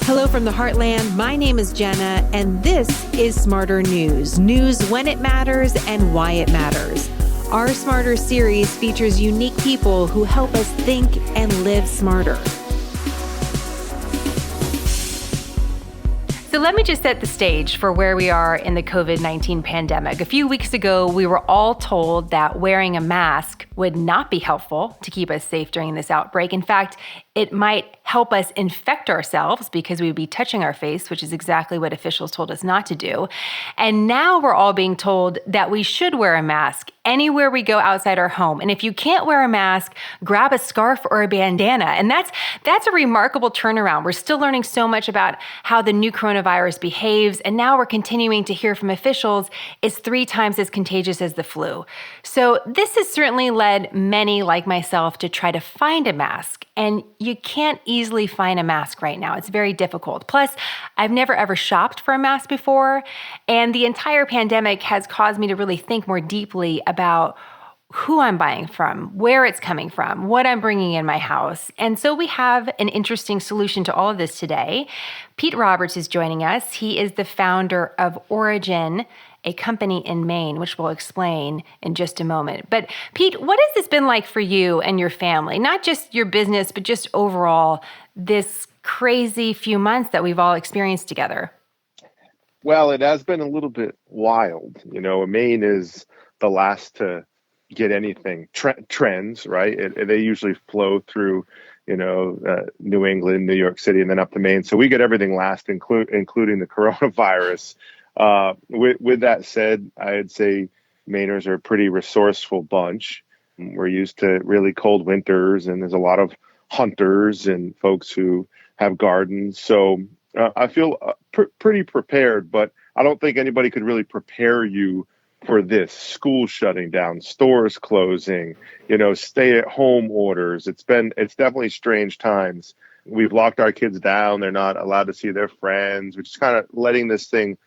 Hello from the Heartland. My name is Jenna, and this is Smarter News. News when it matters and why it matters. Our Smarter series features unique people who help us think and live smarter. So let me just set the stage for where we are in the COVID-19 pandemic. A few weeks ago, we were all told that wearing a mask would not be helpful to keep us safe during this outbreak. In fact, it might help us infect ourselves because we would be touching our face, which is exactly what officials told us not to do. And now we're all being told that we should wear a mask anywhere we go outside our home. And if you can't wear a mask, grab a scarf or a bandana. And that's a remarkable turnaround. We're still learning so much about how the new coronavirus behaves. And now we're continuing to hear from officials it's 3 times as contagious as the flu. So this has certainly led many like myself to try to find a mask. And you can't easily find a mask right now. It's very difficult. Plus, I've never ever shopped for a mask before. And the entire pandemic has caused me to really think more deeply about who I'm buying from, where it's coming from, what I'm bringing in my house. And so we have an interesting solution to all of this today. Pete Roberts is joining us. He is the founder of Origin, a company in Maine, which we'll explain in just a moment. But Pete, what has this been like for you and your family? Not just your business, but just overall, this crazy few months that we've all experienced together. Well, it has been a little bit wild. Maine is the last to get anything trends, right? They usually flow through, New England, New York City, and then up to Maine. So we get everything last, including the coronavirus. With that said, I'd say Mainers are a pretty resourceful bunch. We're used to really cold winters, and there's a lot of hunters and folks who have gardens. So I feel pretty prepared, but I don't think anybody could really prepare you for this. School shutting down, stores closing, stay-at-home orders. It's definitely strange times. We've locked our kids down. They're not allowed to see their friends, which is kind of letting this thing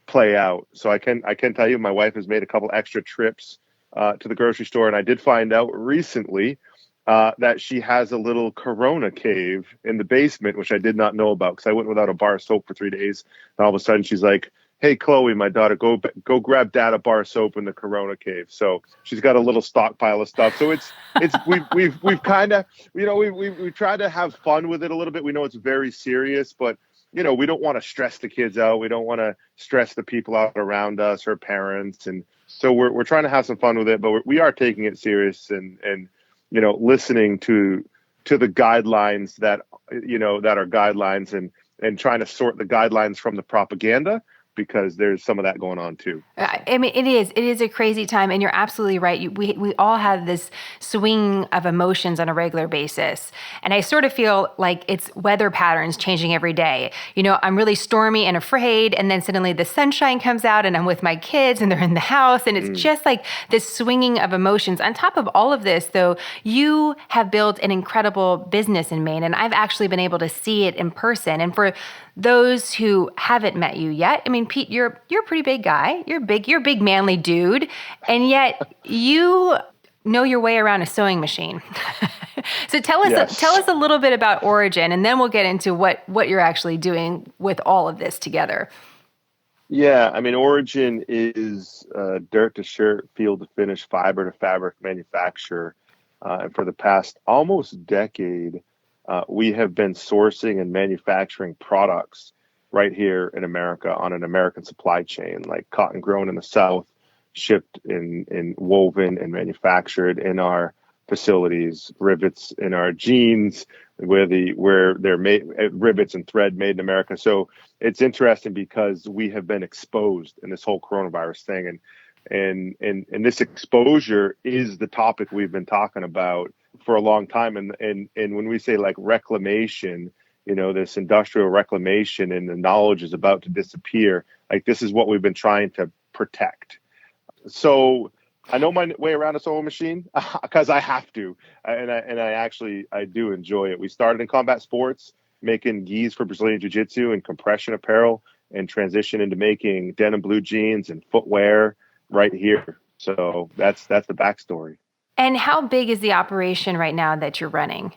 play out. So I can tell you, my wife has made a couple extra trips to the grocery store, and I did find out recently that she has a little Corona cave in the basement, which I did not know about because I went without a bar of soap for 3 days, and all of a sudden she's like, "Hey, Chloe, my daughter, go grab Dad a bar of soap in the Corona cave." So she's got a little stockpile of stuff. So we've kind of we tried to have fun with it a little bit. We know it's very serious, but we don't want to stress the kids out. We don't want to stress the people out around us, her parents. And so we're trying to have some fun with it, but we are taking it serious and listening to the guidelines that are guidelines and trying to sort the guidelines from the propaganda, because there's some of that going on too. I mean, it is a crazy time, and you're absolutely right. We all have this swing of emotions on a regular basis, and I sort of feel like it's weather patterns changing every day. I'm really stormy and afraid, and then suddenly the sunshine comes out, and I'm with my kids, and they're in the house, and it's just like this swinging of emotions. On top of all of this, though, you have built an incredible business in Maine, and I've actually been able to see it in person. And for those who haven't met you yet, I mean, Pete, you're a pretty big guy. You're a big manly dude, and yet you know your way around a sewing machine. So tell us a little bit about Origin, and then we'll get into what you're actually doing with all of this together. Yeah, I mean, Origin is dirt to shirt, field to finish, fiber to fabric manufacturer, and for the past almost decade, we have been sourcing and manufacturing products right here in America on an American supply chain, like cotton grown in the South, shipped in woven and manufactured in our facilities, rivets in our jeans, where they're made, rivets and thread made in America. So it's interesting because we have been exposed in this whole coronavirus thing, and this exposure is the topic we've been talking about for a long time. And when we say like reclamation, this industrial reclamation, and the knowledge is about to disappear, like this is what we've been trying to protect. So I know my way around a sewing machine because I have to, and I do enjoy it. We started in combat sports, making gis for Brazilian Jiu-Jitsu and compression apparel, and transition into making denim blue jeans and footwear right here. So that's the backstory. And how big is the operation right now that you're running?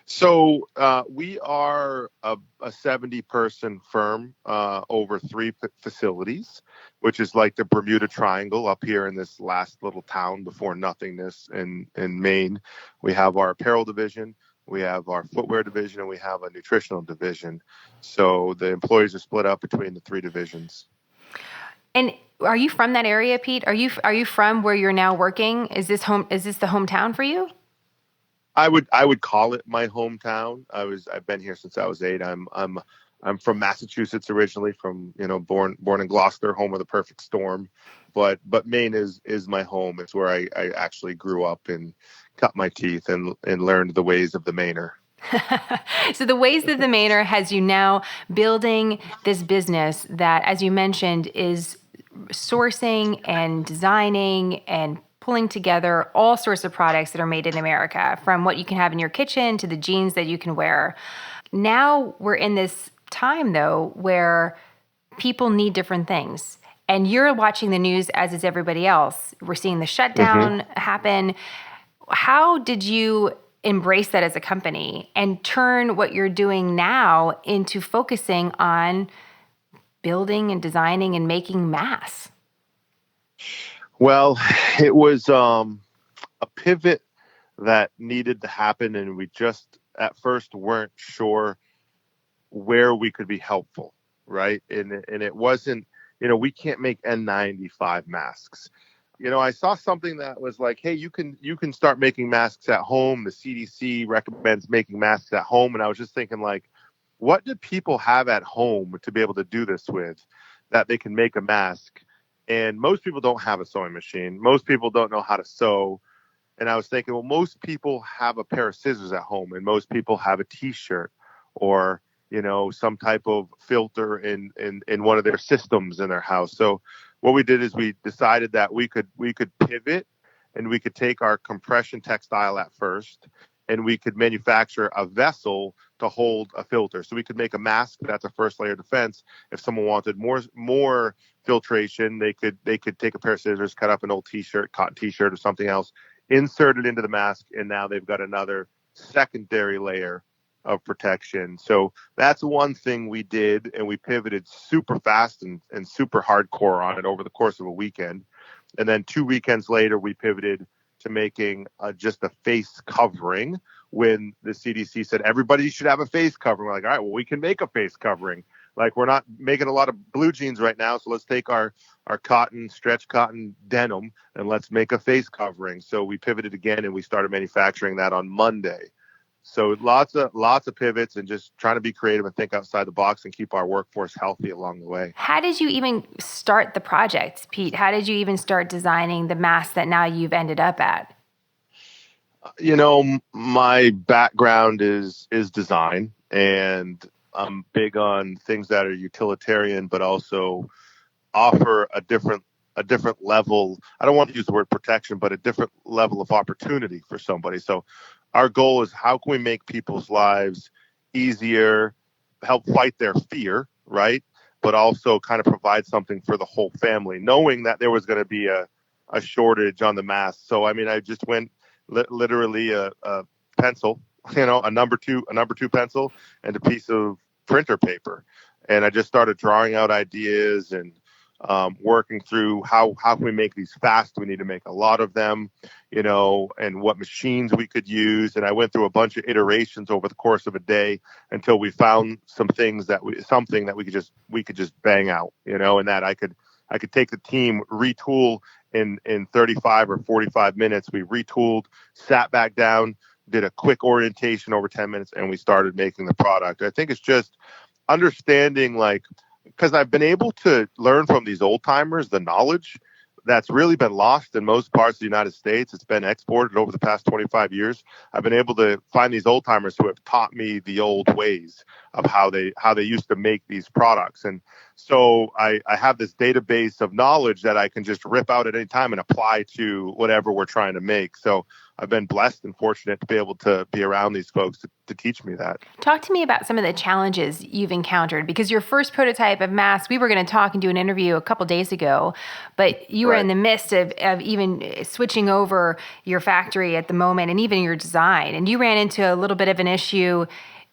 So we are a 70-person firm over three facilities, which is like the Bermuda Triangle up here in this last little town before nothingness in Maine. We have our apparel division, we have our footwear division, and we have a nutritional division. So the employees are split up between the three divisions. And are you from that area, Pete? Are you from where you're now working? Is this the hometown for you? I would call it my hometown. I've been here since I was 8. I'm from Massachusetts originally, from born in Gloucester, home of the perfect storm. But Maine is my home. It's where I actually grew up and cut my teeth and learned the ways of the Mainer. So the ways that the Mainer has you now building this business that, as you mentioned, is sourcing and designing and pulling together all sorts of products that are made in America, from what you can have in your kitchen to the jeans that you can wear. Now we're in this time, though, where people need different things. And you're watching the news, as is everybody else. We're seeing the shutdown happen. How did you embrace that as a company and turn what you're doing now into focusing on building and designing and making masks? Well, it was a pivot that needed to happen, and we just at first weren't sure where we could be helpful, right? And it wasn't, we can't make N95 masks. I saw something that was like, hey, you can start making masks at home. The CDC recommends making masks at home, and I was just thinking, like, what do people have at home to be able to do this with, that they can make a mask? And most people don't have a sewing machine. Most people don't know how to sew. And I was thinking, well, most people have a pair of scissors at home, and most people have a T-shirt or, some type of filter in one of their systems in their house. So what we did is we decided that we could pivot, and we could take our compression textile at first, and we could manufacture a vessel to hold a filter. So we could make a mask that's a first layer defense. If someone wanted more filtration, they could take a pair of scissors, cut up an old T-shirt, cotton T-shirt or something else, insert it into the mask, and now they've got another secondary layer of protection. So that's one thing we did, and we pivoted super fast and super hardcore on it over the course of a weekend. And then 2 weekends later, we pivoted to making just a face covering when the CDC said everybody should have a face covering. We're like, all right, well, we can make a face covering. Like, we're not making a lot of blue jeans right now, so let's take our cotton, stretch cotton denim, and let's make a face covering. So we pivoted again, and we started manufacturing that on Monday. So lots of pivots, and just trying to be creative and think outside the box and keep our workforce healthy along the way. How did you even start the project, Pete? How did you even start designing the mask that now you've ended up at? My background is design, and I'm big on things that are utilitarian, but also offer a different level. I don't want to use the word protection, but a different level of opportunity for somebody. So our goal is, how can we make people's lives easier, help fight their fear, right? But also kind of provide something for the whole family, knowing that there was going to be a shortage on the mask. So, I mean, I just went literally a pencil, a number two pencil and a piece of printer paper. And I just started drawing out ideas and working through how can we make these fast? We need to make a lot of them, and what machines we could use. And I went through a bunch of iterations over the course of a day until we found something that we could just bang out, and that I could take the team, retool in 35 or 45 minutes. We retooled, sat back down, did a quick orientation over 10 minutes, and we started making the product. I think it's just understanding, because I've been able to learn from these old timers the knowledge that's really been lost in most parts of the United States. It's been exported over the past 25 years. I've been able to find these old timers who have taught me the old ways of how they used to make these products. And so I have this database of knowledge that I can just rip out at any time and apply to whatever we're trying to make. So I've been blessed and fortunate to be able to be around these folks to teach me that. Talk to me about some of the challenges you've encountered, because your first prototype of mask, we were going to talk and do an interview a couple days ago, but you were in the midst of even switching over your factory at the moment and even your design. And you ran into a little bit of an issue,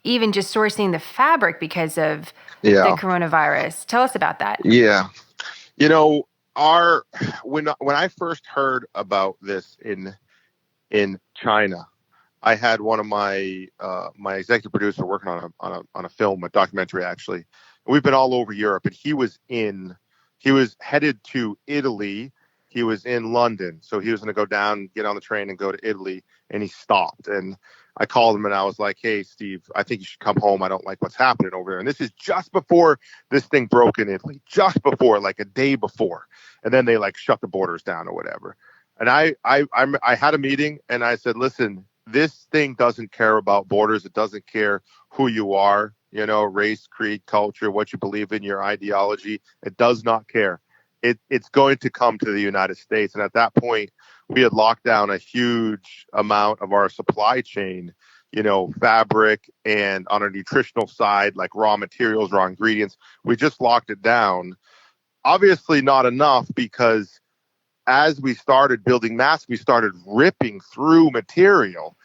even just sourcing the fabric because of the coronavirus. Tell us about that. Yeah. When I first heard about this in China, I had one of my my executive producer working on a film, a documentary actually. We've been all over Europe, and he was headed to Italy. He was in London, so he was going to go down, get on the train, and go to Italy. And he stopped, and I called him and I was like, "Hey, Steve, I think you should come home. I don't like what's happening over there." And this is just before this thing broke in Italy, just before, like a day before, and then they like shut the borders down or whatever. And I had a meeting and I said, listen, this thing doesn't care about borders. It doesn't care who you are, race, creed, culture, what you believe in, your ideology. It does not care. It's going to come to the United States. And at that point, we had locked down a huge amount of our supply chain, fabric, and on a nutritional side, like raw materials, raw ingredients. We just locked it down. Obviously not enough, because as we started building masks, we started ripping through material.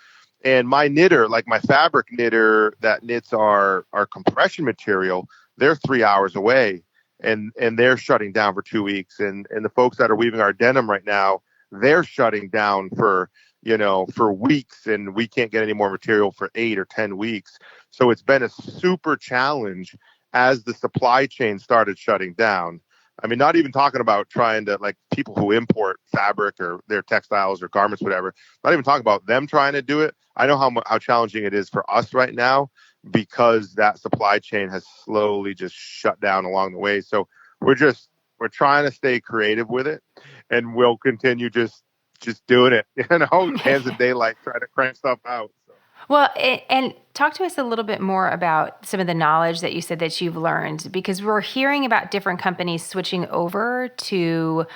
And my knitter, like my fabric knitter that knits our compression material, they're 3 hours away, and they're shutting down for 2 weeks. And the folks that are weaving our denim right now, they're shutting down for weeks, and we can't get any more material for 8 or 10 weeks. So it's been a super challenge as the supply chain started shutting down. I mean, not even talking about trying to, like, people who import fabric or their textiles or garments, whatever, not even talking about them trying to do it. I know how challenging it is for us right now, because that supply chain has slowly just shut down along the way. So we're trying to stay creative with it, and we'll continue just doing it, hands in daylight, trying to crank stuff out. So. Well, and talk to us a little bit more about some of the knowledge that you said that you've learned, because we're hearing about different companies switching over to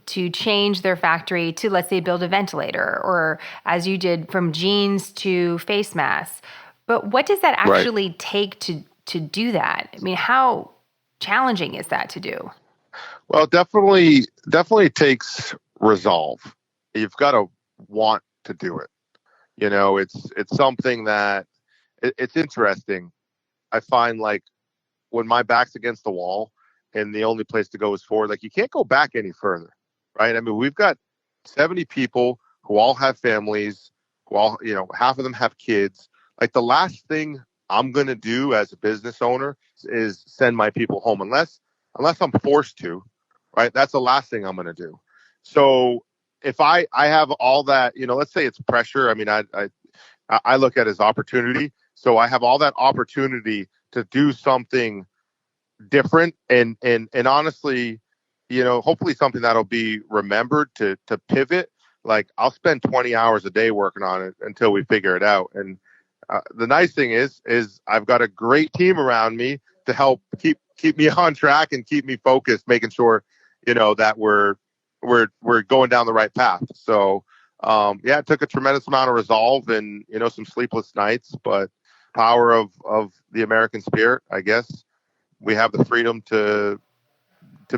change their factory to, let's say, build a ventilator, or as you did, from jeans to face masks. But what does that actually take to do that? I mean, how challenging is that to do? Well, definitely takes resolve. You've got to want to do it. It's something that it's interesting. I find, like, when my back's against the wall and the only place to go is forward, like, you can't go back any further, right? I mean, we've got 70 people who all have families, who all, half of them have kids. Like, the last thing I'm going to do as a business owner is send my people home unless I'm forced to, right? That's the last thing I'm going to do. So if I have all that, let's say it's pressure. I mean, I look at it as opportunity. So I have all that opportunity to do something different and honestly, hopefully something that'll be remembered to pivot. Like, I'll spend 20 hours a day working on it until we figure it out. And the nice thing is I've got a great team around me to help keep me on track and keep me focused, making sure, that we're going down the right path. So, it took a tremendous amount of resolve and, some sleepless nights, but power of the American spirit, I guess. We have the freedom to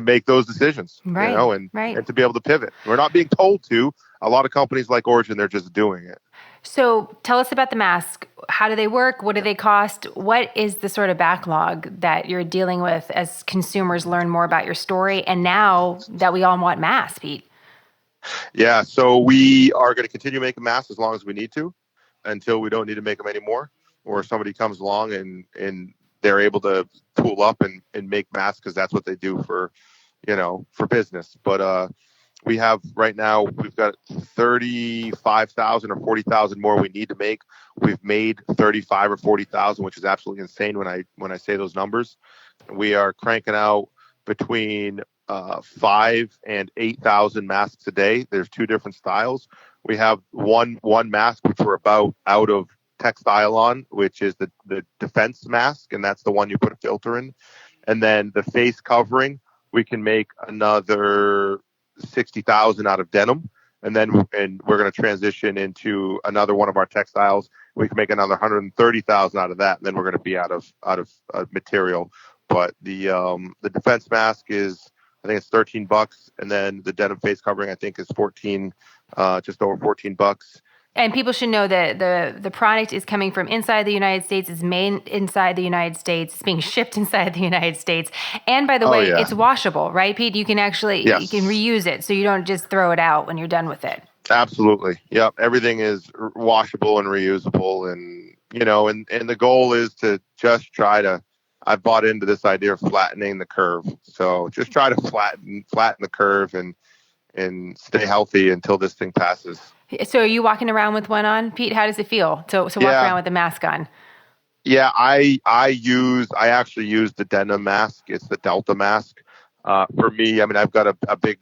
make those decisions, and to be able to pivot. We're not being told to. A lot of companies like Origin, they're just doing it. So tell us about the mask. How do they work? What do they cost? What is the sort of backlog that you're dealing with as consumers learn more about your story? And now that we all want masks, Pete. Yeah, so we are going to continue making masks as long as we need to, until we don't need to make them anymore, or somebody comes along and they're able to tool up and make masks, because that's what they do for business. But we have right now, we've got 35,000 or 40,000 more we need to make. We've made 35 or 40,000, which is absolutely insane when I say those numbers. We are cranking out between 5,000 and 8,000 masks a day. There's 2 different styles. We have one mask which we're about out of textile on, which is the defense mask, and that's the one you put a filter in. And then the face covering, we can make another 60,000 out of denim, and we're going to transition into another one of our textiles. We can make another 130,000 out of that, and then we're going to be out of material. But the defense mask is, I think it's $13, and then the denim face covering I think is 14, just over $14. And people should know that the product is coming from inside the United States. It's made inside the United States. It's being shipped inside the United States. And by the way, it's washable, right, Pete? You can actually you can reuse it, so you don't just throw it out when you're done with it. Absolutely. Yep. Everything is washable and reusable, and and the goal is to just try to. I've bought into this idea of flattening the curve. So just try to flatten the curve and stay healthy until this thing passes. So are you walking around with one on, Pete? How does it feel to walk around with the mask on? Yeah, I actually use the denim mask. It's the Delta mask. For me, I mean, I've got a big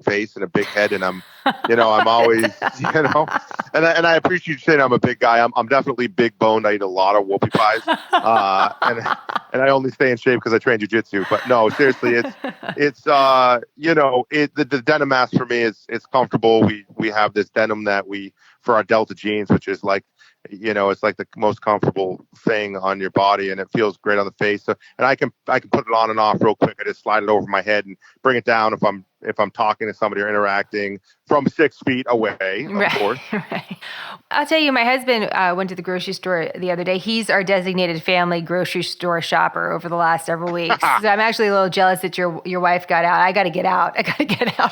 face and a big head, and I'm always, and I appreciate you saying I'm a big guy. I'm definitely big boned. I eat a lot of whoopie pies, and I only stay in shape because I train jujitsu. But no, seriously, the denim mask for me is comfortable. We have this denim that for our Delta jeans, which is like, it's like the most comfortable thing on your body, and it feels great on the face. So, and I can put it on and off real quick. I just slide it over my head and bring it down if I'm talking to somebody or interacting from 6 feet away, of course. Right. I'll tell you, my husband went to the grocery store the other day. He's our designated family grocery store shopper over the last several weeks. So I'm actually a little jealous that your wife got out. I got to get out.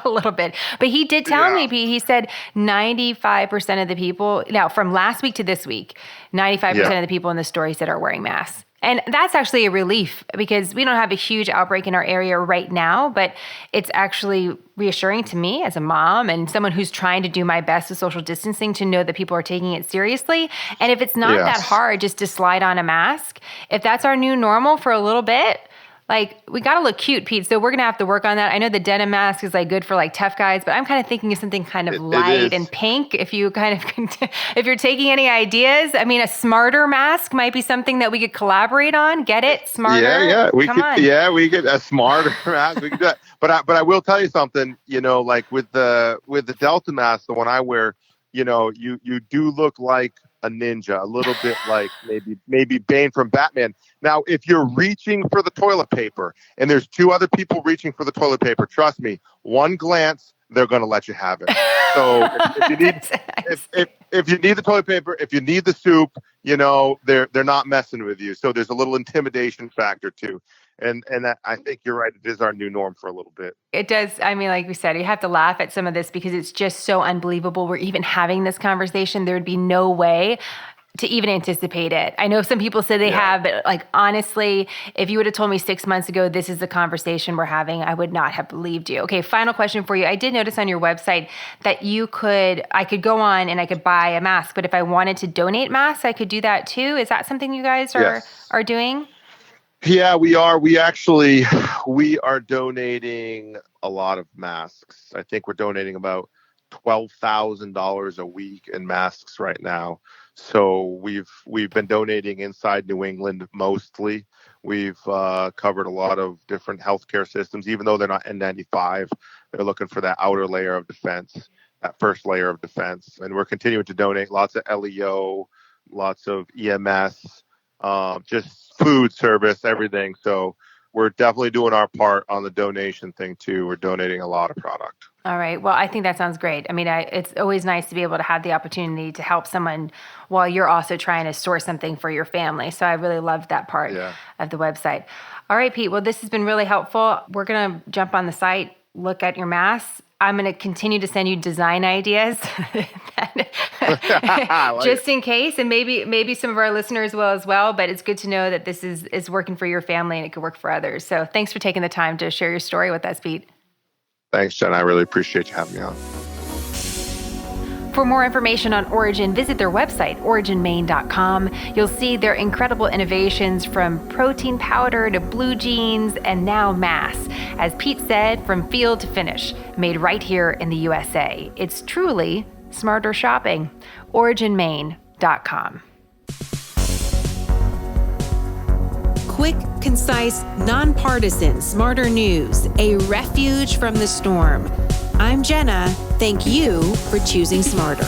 A little bit. But he did tell me, Pete, he said 95% of the people, now from last week to this week, 95% of the people in the store, he said, are wearing masks. And that's actually a relief because we don't have a huge outbreak in our area right now, but it's actually reassuring to me as a mom and someone who's trying to do my best with social distancing to know that people are taking it seriously. And if it's not that hard just to slide on a mask, if that's our new normal for a little bit, like, we got to look cute, Pete. So we're going to have to work on that. I know the denim mask is like good for like tough guys, but I'm kind of thinking of something kind of light and pink. If you if you're taking any ideas, I mean, a smarter mask might be something that we could collaborate on. Get it? Smarter. Yeah. We could a smarter mask. We could do that. But I will tell you something, like with the Delta mask, the one I wear, you do look like a ninja, a little bit like maybe Bane from Batman. Now, if you're reaching for the toilet paper and there's 2 other people reaching for the toilet paper, trust me, one glance, they're going to let you have it. So if you need the toilet paper, if you need the soup, they're not messing with you. So there's a little intimidation factor too. And I think you're right. It is our new norm for a little bit. It does. I mean, like we said, you have to laugh at some of this because it's just so unbelievable. We're even having this conversation. There would be no way to even anticipate it. I know some people say they have, but like, honestly, if you would have told me 6 months ago, this is the conversation we're having, I would not have believed you. Okay. Final question for you. I did notice on your website that I could go on and I could buy a mask, but if I wanted to donate masks, I could do that too. Is that something you guys are doing? Yeah, we are. We are donating a lot of masks. I think we're donating about $12,000 a week in masks right now. So we've been donating inside New England mostly. We've covered a lot of different healthcare systems, even though they're not N95. They're looking for that outer layer of defense, that first layer of defense. And we're continuing to donate lots of LEO, lots of EMS, just food service, everything. So we're definitely doing our part on the donation thing too. We're donating a lot of product. All right. Well, I think that sounds great. I mean, it's always nice to be able to have the opportunity to help someone while you're also trying to source something for your family. So I really love that part of the website. All right, Pete. Well, this has been really helpful. We're going to jump on the site, look at your masks. I'm going to continue to send you design ideas just in case, and maybe some of our listeners will as well. But it's good to know that this is working for your family and it could work for others. So thanks for taking the time to share your story with us, Pete. Thanks, Jen. I really appreciate you having me on. For more information on Origin, visit their website, originmaine.com. You'll see their incredible innovations from protein powder to blue jeans and now masks. As Pete said, from field to finish, made right here in the USA. It's truly smarter shopping. originmaine.com. Quick, concise, nonpartisan, smarter news, a refuge from the storm. I'm Jenna. Thank you for choosing smarter.